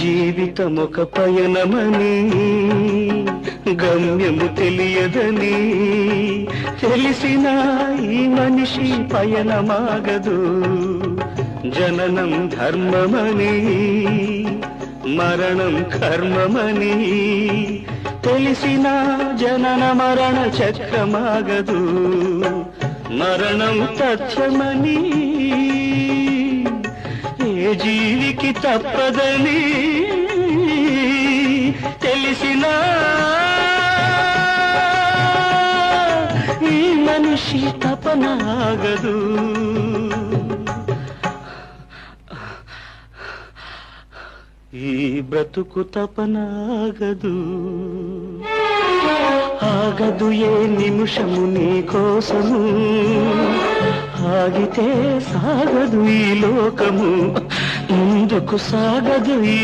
జీవితమొక పయనమని గమ్యము తెలియదని తెలిసిన ఈ మనిషి పయనమాగదు. జననం ధర్మమని మరణం కర్మమని తెలిసిన జనన మరణ చక్రమాగదు. మరణం తథ్యమని ఏ జీవికి తప్పదని తెలిసిన ఈ మనిషి తపనాగదు. ఈ బ్రతుకు తపనాగదు. ఆగదు ఏ నిమిషము నీ కోసము, ఆగితే సాగదు ఈ లోకము, ముందుకు సాగదు ఈ